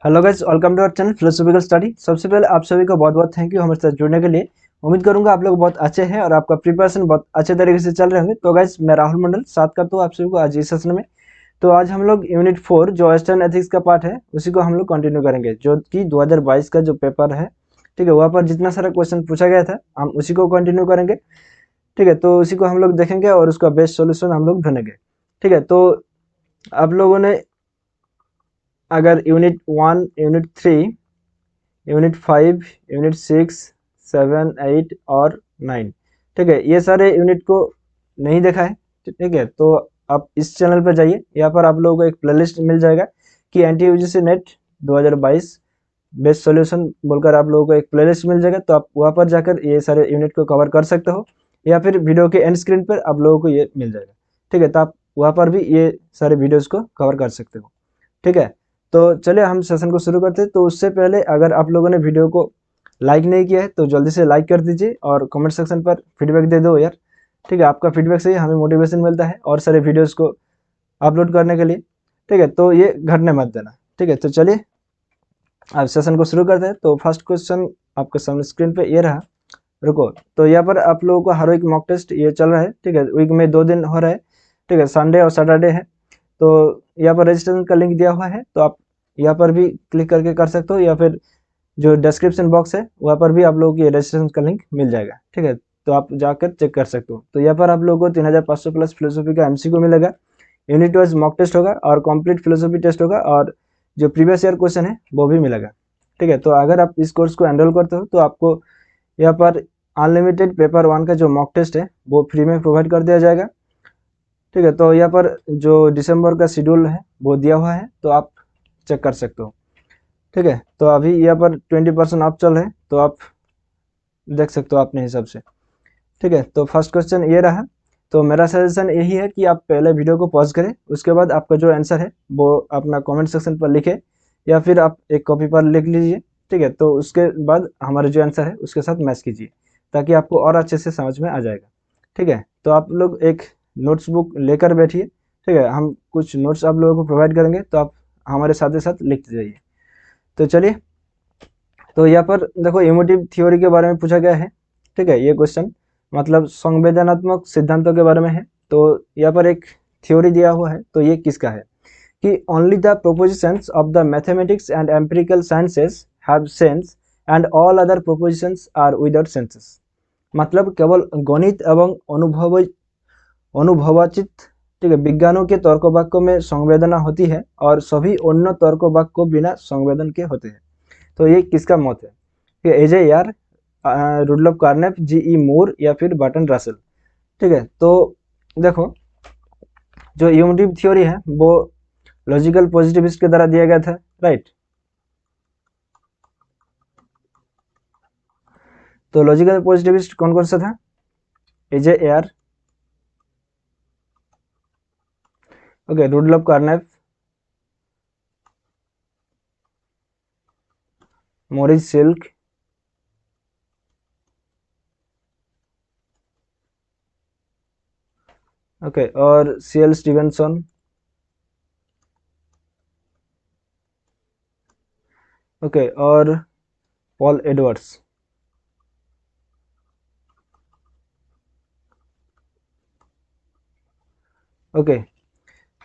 Hello guys, welcome to our channel philosophical study. सबसे पहले आप सभी को बहुत बहुत थैंक यू हमारे साथ जुड़ने के लिए। उम्मीद करूंगा आप लोग बहुत अच्छे हैं और आपका प्रिपरेशन बहुत अच्छे तरीके से चल रहे होंगे। तो गाइस, मैं राहुल मंडल साथ करता हूँ आप सभी को आज इस सेशन में। तो आज हम लोग यूनिट 4 जो वेस्टर्न एथिक्स का पार्ट है उसी को हम लोग कंटिन्यू करेंगे, जो कि 2022 का जो पेपर है, ठीक है, वहाँ पर जितना सारा क्वेश्चन पूछा गया था हम उसी को कंटिन्यू करेंगे। ठीक है, तो उसी को हम लोग देखेंगे और उसका बेस्ट सोल्यूशन हम लोग ढूंढेंगे। ठीक है, तो आप लोगों ने अगर यूनिट 1, यूनिट 3, यूनिट 5, यूनिट 6, 7, 8 और 9, ठीक है, ये सारे यूनिट को नहीं देखा है, ठीक है, तो आप इस चैनल पर जाइए। यहाँ पर आप लोगों को एक प्लेलिस्ट मिल जाएगा कि NTA UGC net 2022 best solution बोलकर आप लोगों को एक प्लेलिस्ट मिल जाएगा। तो आप वहाँ पर जाकर ये सारे यूनिट को कवर कर सकते हो, या फिर वीडियो के एंड स्क्रीन पर आप लोगों को ये मिल जाएगा। ठीक है, तो आप वहाँ पर भी ये सारे वीडियोज़ को कवर कर सकते हो। ठीक है, तो चलिए हम सेशन को शुरू करते हैं। तो उससे पहले अगर आप लोगों ने वीडियो को लाइक नहीं किया है तो जल्दी से लाइक कर दीजिए और कमेंट सेक्शन पर फीडबैक दे दो यार। ठीक है, आपका फीडबैक से ही हमें मोटिवेशन मिलता है और सारे वीडियोस को अपलोड करने के लिए। ठीक है, तो ये घटने मत देना। ठीक है, तो चलिए अब सेशन को शुरू करते हैं। तो फर्स्ट क्वेश्चन आपके सामने स्क्रीन पे ये रहा। रुको, तो यहाँ पर आप लोगों को हर वीक मॉक टेस्ट ये चल रहा है। ठीक है, वीक में 2 दिन हो रहा है। ठीक है, संडे और सैटरडे है। तो यहाँ पर रजिस्ट्रेशन का लिंक दिया हुआ है, तो आप यहाँ पर भी क्लिक करके कर सकते हो, या फिर जो डिस्क्रिप्शन बॉक्स है वहाँ पर भी आप लोगों को ये रजिस्ट्रेशन का लिंक मिल जाएगा। ठीक है, तो आप जाकर चेक कर सकते हो। तो यहाँ पर आप लोगों को 3500 प्लस फिलोसफी का एमसीक्यू मिलेगा, यूनिट वाइज मॉक टेस्ट होगा और कंप्लीट फिलोसफी टेस्ट होगा, और जो प्रीवियस ईयर क्वेश्चन है वो भी मिलेगा। ठीक है, तो अगर आप इस कोर्स को एनरोल करते हो तो आपको यहाँ पर अनलिमिटेड पेपर 1 का जो मॉक टेस्ट है वो फ्री में प्रोवाइड कर दिया जाएगा। ठीक है, तो यहाँ पर जो दिसंबर का शेड्यूल है वो दिया हुआ है, तो आप चेक कर सकते हो। ठीक है, तो अभी यहाँ पर 20% ऑफ चल रहे हैं, तो आप देख सकते हो अपने हिसाब से। ठीक है, तो फर्स्ट क्वेश्चन ये रहा। तो मेरा सजेशन यही है कि आप पहले वीडियो को पॉज करें, उसके बाद आपका जो आंसर है वो अपना कमेंट सेक्शन पर लिखें, या फिर आप एक कॉपी पर लिख लीजिए। ठीक है, तो उसके बाद हमारा जो आंसर है उसके साथ मैच कीजिए, ताकि आपको और अच्छे से समझ में आ जाएगा। ठीक है, तो आप लोग एक नोट्स बुक लेकर बैठिए। ठीक है, हम कुछ नोट्स आप लोगों को प्रोवाइड करेंगे, तो आप हमारे साथ ही साथ लिखते जाइए। तो चलिए, तो यहाँ पर देखो इमोटिव थ्योरी के बारे में पूछा गया है। ठीक है, ये क्वेश्चन मतलब संवेदनात्मक सिद्धांतों के बारे में है। तो यहाँ पर एक थ्योरी दिया हुआ है, तो ये किसका है कि only the propositions of the mathematics and empirical sciences have sense and all other propositions are without senses. मतलब केवल गणित एवं अनुभवाचित, ठीक है, विज्ञानों के तर्क वाक्यों में संवेदना होती है और सभी अन्य तर्क वाक्य बिना संवेदन के होते हैं। तो ये किसका मत है कि एजे यार, रुडलफ कार्नेप, जीई मूर, या फिर बर्टन रसेल। ठीक है, तो देखो जो यूनिटिव थ्योरी है वो लॉजिकल पॉजिटिविस्ट के द्वारा दिया गया था, राइट। तो लॉजिकल पॉजिटिविस्ट कौन कौन सा था? A J Ayer, okay, Rudolf Carnap, Moritz Schlick, okay, और सीएल स्टीवेंसन, ओके, और पॉल एडवर्ड्स। ओके,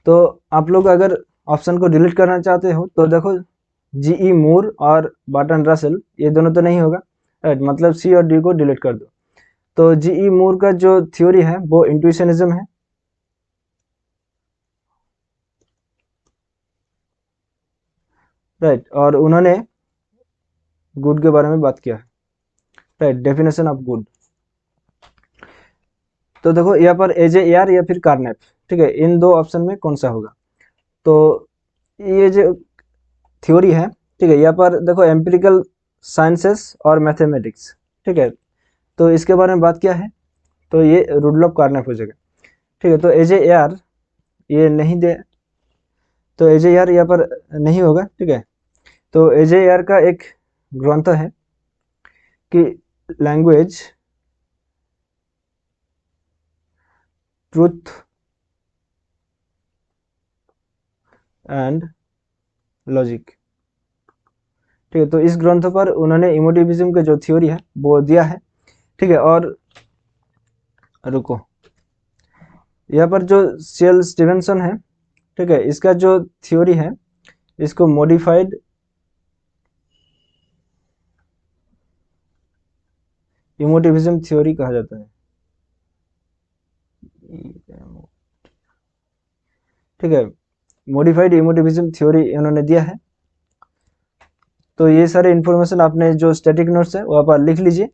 तो आप लोग अगर ऑप्शन को डिलीट करना चाहते हो तो देखो, जीई मूर और बर्टन रसेल ये दोनों तो नहीं होगा, राइट, मतलब सी और डी को डिलीट कर दो। तो जीई मूर का जो थ्योरी है वो इंट्यूशनिज्म है, राइट, और उन्होंने गुड के बारे में बात किया है, राइट, डेफिनेशन ऑफ गुड। तो देखो यहाँ पर एजे एआर या फिर कार्नेप, ठीक है, इन दो ऑप्शन में कौन सा होगा? तो ये जो थ्योरी है, ठीक है, यहाँ पर देखो एम्पिरिकल साइंसेस और मैथमेटिक्स, ठीक है, तो इसके बारे में बात किया है, तो ये रुडलॉफ कार्नेप हो जाएगा। ठीक है, तो एजे एआर ये नहीं दे, तो एजे एआर यहाँ पर नहीं होगा। ठीक है, तो एजे एआर का एक ग्रंथ है कि लैंग्वेज, ट्रूथ एंड लॉजिक। ठीक है। तो इस ग्रंथ पर उन्होंने इमोटिविज्म के जो थ्योरी है वो दिया है, ठीक है। और रुको, यहाँ पर जो सीएल स्टीवेंसन है, ठीक है, इसका जो थ्योरी है इसको मॉडिफाइड इमोटिविज्म थ्योरी कहा जाता है, ठीक है। मॉडिफाइड इमोटिविज्म थ्योरी इन्होंने दिया है। तो ये सारे इन्फॉर्मेशन आपने जो स्टैटिक नोट्स है वहाँ पर लिख लीजिए,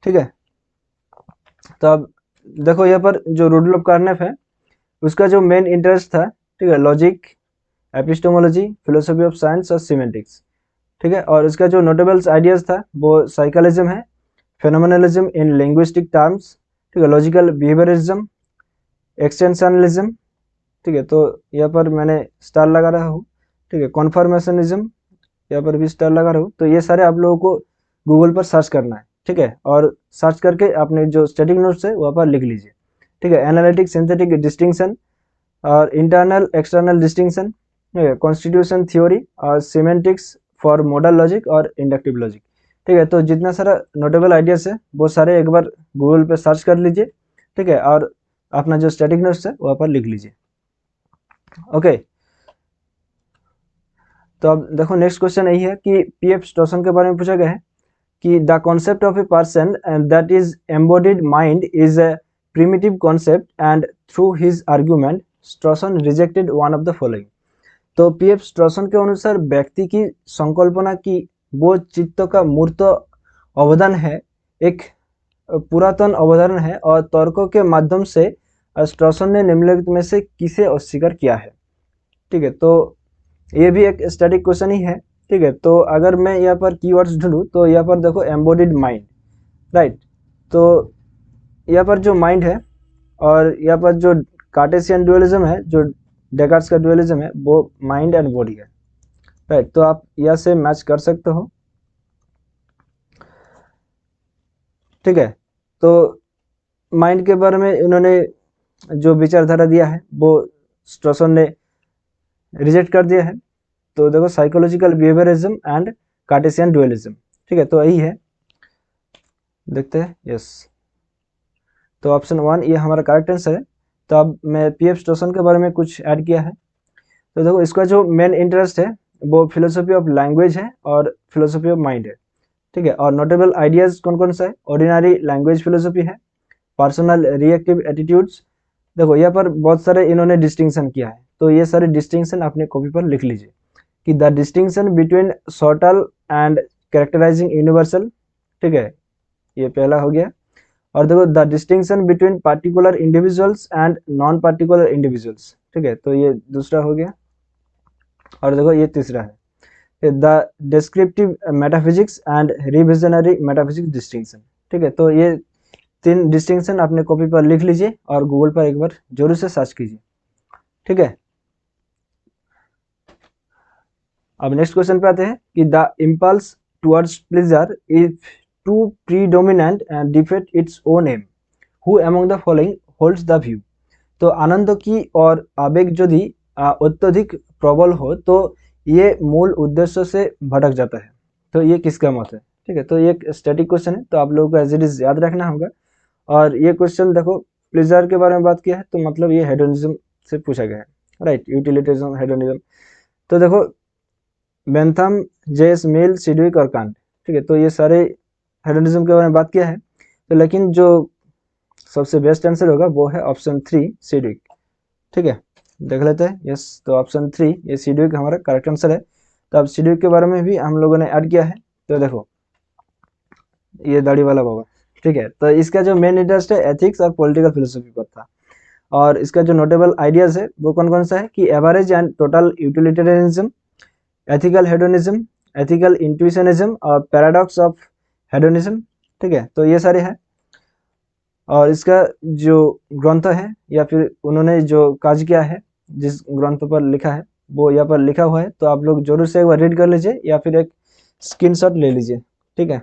ठीक है। तो अब देखो यहाँ पर जो रुडोल्फ कार्नेफ है उसका जो मेन इंटरेस्ट था, ठीक है, logic, epistemology, philosophy of science और सिमेंटिक्स, ठीक है। और इसका जो नोटेबल्स आइडियाज था वो साइकोलॉजिज्म है, फेनोमेनलिज्म इन लिंग्विस्टिक टर्म्स, ठीक है, लॉजिकल बिहेवियरिज्म, एक्सटेंशनलिज्म, ठीक है। तो यहाँ पर मैंने स्टार लगा रहा हूँ, ठीक है, कॉन्फर्मेशनिज्म, यहाँ पर भी स्टार लगा रहा हूँ। तो ये सारे आप लोगों को गूगल पर सर्च करना है, ठीक है, और सर्च करके आपने जो स्टैटिक नोट्स है वहाँ पर लिख लीजिए, ठीक है। एनालिटिक सिंथेटिक डिस्टिंक्शन और internal external distinction, constitution theory और सिमेंटिक्स फॉर मॉडल लॉजिक और इंडक्टिव लॉजिक, ठीक है। तो जितना सारा नोटेबल आइडियाज है वो सारे एक बार गूगल पे सर्च कर लीजिए, ठीक है, और अपना जो स्टैटिक नोट्स है वहाँ पर लिख लीजिए, ओके। तो अब देखो नेक्स्ट क्वेश्चन यही है कि पीएफ स्टोसन के बारे में पूछा गया है कि the concept of a person that is embodied mind is a primitive concept and through his argument Strawson rejected one of the following. तो पीएफ स्टोसन के अनुसार व्यक्ति की संकल्पना की वो चित्त का मूर्त अवदान है, एक पुरातन अवधारण है और तर्कों के माध्यम से स्टोसन ने निम्नलिखित में से किसे अस्वीकार किया है, ठीक है। तो ये भी एक स्टैटिक क्वेश्चन ही है, ठीक है। तो अगर मैं यहाँ पर कीवर्ड्स ढूंढूं तो यहाँ पर देखो एम्बॉडीड माइंड, राइट। तो यहाँ पर जो माइंड है और यहाँ पर जो कार्टेशियन ड्यूअलिज्म है, जो डेकार्ट्स का ड्यूअलिज्म है, वो माइंड एंड बॉडी है, राइट। तो आप यहाँ से मैच कर सकते हो, ठीक है। तो माइंड के बारे में इन्होंने जो विचारधारा दिया है वो स्टोसन ने रिजेक्ट कर दिया है। तो देखो psychological behaviourism and Cartesian dualism, ठीक है। तो यही है, देखते हैं, यस। तो ऑप्शन 1 ये हमारा करेक्ट आंसर है। तो अब मैं पीएफ स्टोसन के बारे में कुछ ऐड किया है। तो देखो इसका जो मेन इंटरेस्ट है वो फिलोसफी ऑफ लैंग्वेज है और फिलोसफी ऑफ माइंड है, ठीक है। और नोटेबल आइडियाज कौन कौन सा है, ऑर्डिनरी लैंग्वेज फिलोसफी है, पर्सनल रिएक्टिव एटीट्यूड्स। देखो यहाँ पर बहुत सारे इन्होंने डिस्टिंक्शन किया है, तो ये सारे डिस्टिंक्शन अपने कॉपी पर लिख लीजिए कि the distinction between sortal and characterising universal, ठीक है, ये पहला हो गया। और देखो the distinction between particular individuals and non particular individuals, ठीक है, तो ये दूसरा हो गया। और देखो ये तीसरा है the descriptive metaphysics and revisionary metaphysics distinction, ठीक है। तो ये 3 डिस्टिंक्शन अपने कॉपी पर लिख लीजिए और गूगल पर एक बार जरूर से सर्च कीजिए, ठीक है। अब नेक्स्ट क्वेश्चन पे आते हैं कि the impulse towards pleasure if too predominant and defeat its own aim, who among the following holds the view. तो आनंद की और आवेग यदि अत्यधिक प्रबल हो तो ये मूल उद्देश्य से भटक जाता है। तो ये किसका मत है, ठीक है। तो ये एक स्टैटिक क्वेश्चन है, तो आप लोगों को एज इट इज याद रखना होगा। और ये क्वेश्चन देखो प्लेजर के बारे में बात किया है, तो मतलब ये हेडोनिज्म से पूछा गया है, राइट, यूटिलिटेरिज्म, हेडोनिज्म। तो देखो बेंथम, जेस, मिल, सिडविक और कांट, ठीक है। तो ये सारे हेडोनिज्म के बारे में बात किया है। तो लेकिन जो सबसे बेस्ट आंसर होगा वो है ऑप्शन 3 सिडविक, ठीक है। देख लेते हैं, यस। तो ऑप्शन 3 ये सिडविक हमारा करेक्ट आंसर है। तो अब सिडविक के बारे में भी हम लोगों ने ऐड किया है। तो देखो ये दाढ़ी वाला बाबा, ठीक है। तो इसका जो मेन इंटरेस्ट है एथिक्स और पॉलिटिकल फिलोसफी पर था। और इसका जो नोटेबल आइडियाज है वो कौन कौन सा है कि average and total utilitarianism, ethical hedonism, ethical intuitionism और पैराडॉक्स ऑफ हेडोनिज्म, ठीक है। तो ये सारे हैं। और इसका जो ग्रंथ है या फिर उन्होंने जो काज किया है, जिस ग्रंथ पर लिखा है वो यहाँ पर लिखा हुआ है। तो आप लोग जरूर से एक बार रीड कर लीजिए या फिर एक स्क्रीनशॉट ले लीजिए, ठीक है।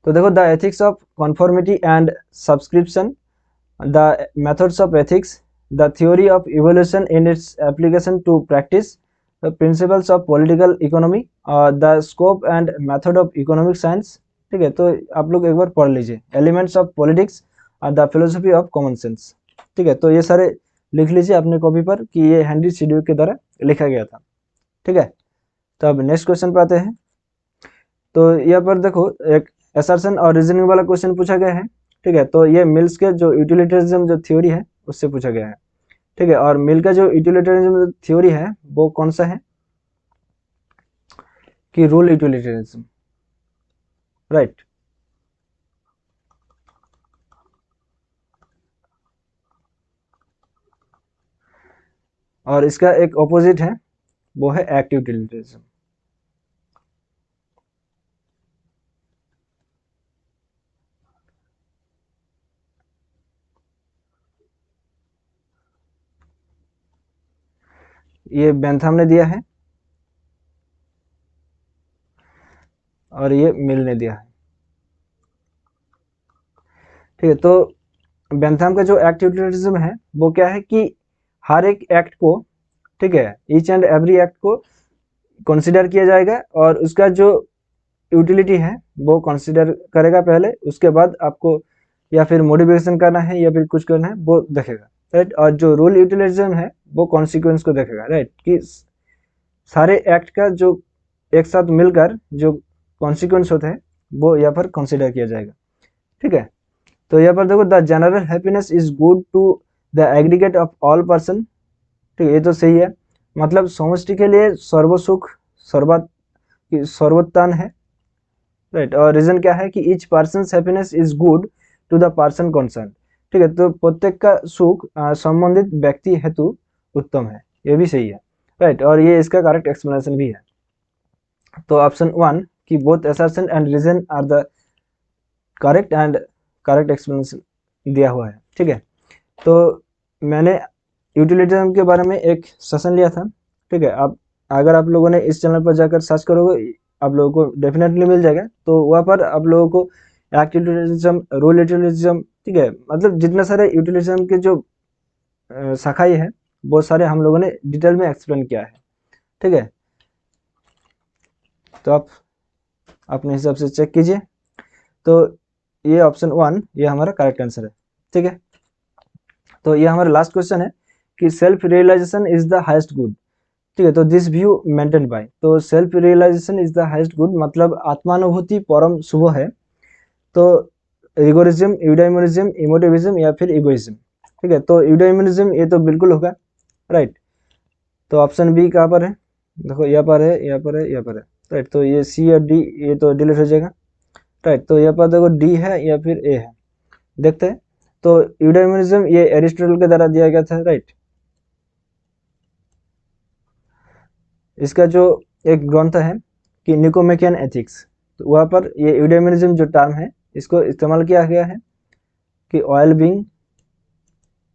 तो देखो the ethics of conformity and subscription, the methods of ethics, the theory of evolution in its application to practice, principles of political economy, the scope and method of economic science. ठीक है, तो आप लोग एक बार पढ़ लीजिए। Elements of politics, the philosophy of common sense. ठीक है, तो ये सारे लिख लीजिए अपने कॉपी पर कि ये हेनरी सिड्यूक के द्वारा लिखा गया था। ठीक है, तो अब नेक्स्ट क्वेश्चन पे आते हैं। तो यहाँ पर देखो एक असर्शन और रीजनिंग वाला क्वेश्चन पूछा गया है। ठीक है, तो ये मिल्स के जो यूटिलिटरिज्म जो थ्योरी है उससे पूछा गया है। ठीक है, और मिल का जो यूटिलिटरिज्म थ्योरी है वो कौन सा है कि रूल यूटिलिटरिज्म, राइट। और इसका एक ऑपोजिट है, वो है एक्ट यूटिलिटरिज्म। ये बेंथम ने दिया है और ये मिल ने दिया है। ठीक है, तो बेंथम का जो एक्ट यूटिलिटरिज्म है वो क्या है कि हर एक एक्ट को, ठीक है, ईच एंड एवरी एक्ट को कंसिडर किया जाएगा और उसका जो यूटिलिटी है वो कंसिडर करेगा पहले, उसके बाद आपको या फिर मॉडिफिकेशन करना है या फिर कुछ करना है वो देखेगा, राइट। और जो रूल यूटिलिज्म है वो कॉन्सिक्वेंस को देखेगा, राइट, कि सारे एक्ट का जो एक साथ मिलकर जो कॉन्सिक्वेंस होते हैं वो यहाँ पर कंसिडर किया जाएगा। ठीक है, तो यहाँ पर देखो the general happiness is good to the aggregate of all person. ठीक है, ये तो सही है, मतलब समष्टि के लिए सर्वसुख सर्वोत्थान है, राइट। और रीजन क्या है कि each person happiness is good to the person concern. ठीक है, तो प्रत्येक का सुख संबंधित व्यक्ति हेतु उत्तम है, ये भी सही है, राइट। और ये इसका करेक्ट एक्सप्लेनेशन भी है। तो ऑप्शन 1 कि both assertion and reason are the correct and correct explanation दिया हुआ है। ठीक है, तो मैंने यूटिलिटरिज्म के बारे में एक सेशन लिया था। ठीक है, आप अगर आप लोगों ने इस चैनल पर जाकर सर्च करोगे आप लोगों को डेफिनेटली मिल जाएगा। तो वहाँ पर आप लोगों को एक्ट यूटिलिटिज्म, रूल यूटिलिटिज्म, ठीक है, मतलब जितने सारे यूटिलिटिज्म के जो शाखाएं हैं वो सारे हम लोगों ने डिटेल में एक्सप्लेन किया है। ठीक है, तो आप अपने हिसाब से चेक कीजिए। तो ये ऑप्शन 1 ये हमारा करेक्ट आंसर है। ठीक है, तो ये हमारा लास्ट क्वेश्चन है कि self realization is the highest good. ठीक है, तो दिस व्यू मेंटेन बाय, तो self realization is the highest good मतलब आत्मानुभूति परम शुभ है। तो रिगोरिज्म, यूडाइमोनिज्म, इमोटिविज्म या फिर इगोइज्म। ठीक है, तो यूडाइमोनिज्म ये तो बिल्कुल होगा, राइट। तो ऑप्शन बी कहाँ पर है, देखो यहाँ पर है, यहाँ पर है, यहाँ पर है, राइट। तो ये सी और डी ये तो डिलीट हो जाएगा, राइट। तो यहाँ पर देखो डी है या फिर ए है, देखते हैं। तो यूडाइमोनिज्म ये एरिस्टोटल के द्वारा दिया गया था, राइट। इसका जो एक ग्रंथ है कि निकोमेकियन एथिक्स, तो वहाँ पर ये यूडाइमोनिज्म जो टर्म है इसको इस्तेमाल किया गया है कि ऑयल बीइंग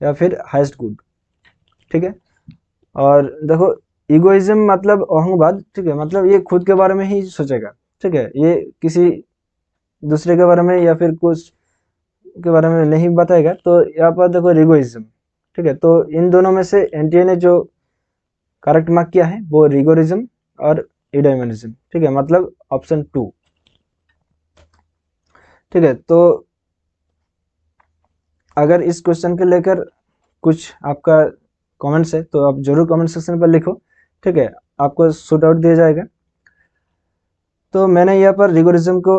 या फिर हाईएस्ट गुड। ठीक है, और देखो इगोइज्म मतलब अहंवाद। ठीक है, मतलब ये खुद के बारे में ही सोचेगा। ठीक है, ये किसी दूसरे के बारे में या फिर कुछ के बारे में नहीं बताएगा। तो यहाँ पर देखो रिगोइज्म। ठीक है, तो इन दोनों में से एनटीए ने जो करेक्ट मार्क किया है वो रिगोरिज्म और यूडाइमोनिज्म। ठीक है, मतलब ऑप्शन 2। ठीक है, तो अगर इस क्वेश्चन के लेकर कुछ आपका कमेंट्स है तो आप जरूर कमेंट सेक्शन पर लिखो। ठीक है, आपको शूट आउट दिया जाएगा। तो मैंने यहाँ पर रिगोरिज्म को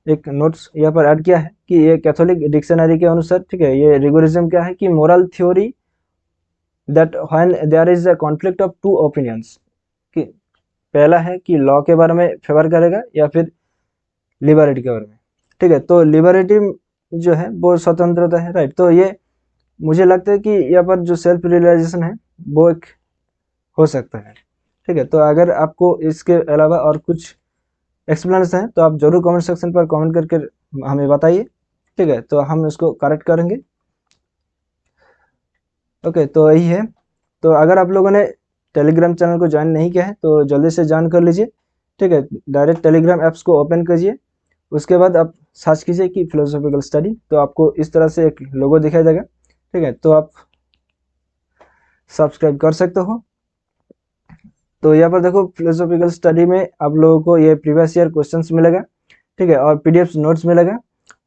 एक नोट्स यहाँ पर ऐड किया है कि ये कैथोलिक डिक्शनरी के अनुसार, ठीक है, ये रिगोरिज्म क्या है कि moral theory that when there is a conflict of two opinions. कि पहला है कि लॉ के बारे में फेवर करेगा या फिर लिबर्टी के बारे में। ठीक है, तो लिबर्टी जो है वो स्वतंत्रता है, राइट। तो ये मुझे लगता है कि यहाँ पर जो सेल्फ रियलाइजेशन है वो एक हो सकता है। ठीक है, तो अगर आपको इसके अलावा और कुछ एक्सप्लेनेशन है तो आप जरूर कमेंट सेक्शन पर कमेंट करके हमें बताइए। ठीक है, तो हम इसको करेक्ट करेंगे। ओके, तो यही है। तो अगर आप लोगों ने टेलीग्राम चैनल को ज्वाइन नहीं किया है तो जल्दी से ज्वाइन कर लीजिए। ठीक है, डायरेक्ट टेलीग्राम ऐप्स को ओपन कीजिए, उसके बाद आप सर्च कीजिए कि फिलोसॉफिकल स्टडी, तो आपको इस तरह से एक लोगो दिखाई देगा। ठीक है, तो आप सब्सक्राइब कर सकते हो। तो यहाँ पर देखो फिलोसॉफिकल स्टडी में आप लोगों को ये प्रीवियस ईयर क्वेश्चंस मिलेगा, ठीक है, और पीडीएफ नोट्स मिलेगा,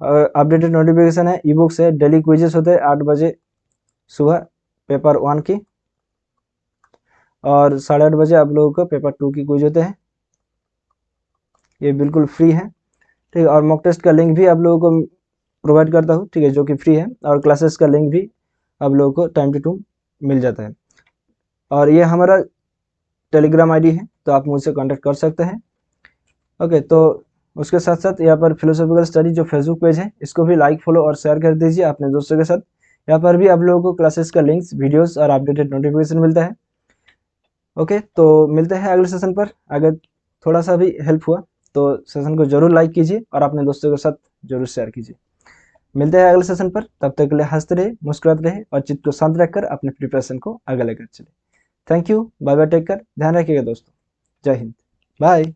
और अपडेटेड नोटिफिकेशन है, ई बुक्स है, डेली क्विजेस होते हैं 8 बजे सुबह पेपर 1 की, और 8:30 बजे आप लोगों को पेपर 2 की क्विज होते हैं। ये बिल्कुल फ्री है, ठीक है, और मॉक टेस्ट का लिंक भी आप लोगों को प्रोवाइड करता हूँ, ठीक है, जो कि फ्री है, और क्लासेस का लिंक भी आप लोगों को टाइम टू टाइम मिल जाता है। और ये हमारा टेलीग्राम आईडी है, तो आप मुझसे कांटेक्ट कर सकते हैं। ओके, तो उसके साथ साथ यहाँ पर फिलोसॉफिकल स्टडी जो फेसबुक पेज है, इसको भी लाइक, फॉलो और शेयर कर दीजिए अपने दोस्तों के साथ। यहाँ पर भी आप लोगों को क्लासेस का लिंक्स, वीडियोस और अपडेटेड नोटिफिकेशन मिलता है। ओके, तो मिलते हैं अगले सेशन पर। अगर थोड़ा सा भी हेल्प हुआ तो सेशन को जरूर लाइक कीजिए और अपने दोस्तों के साथ जरूर शेयर कीजिए। मिलते हैं अगले सेशन पर, तब तक के लिए हंसते रहे, मुस्कुराते रहे और चित्त को शांत रखकर अपने प्रिपरेशन को आगे लेकर चले। Thank you, bye bye, take care, ध्यान रखिएगा दोस्तों। जय हिंद, बाय।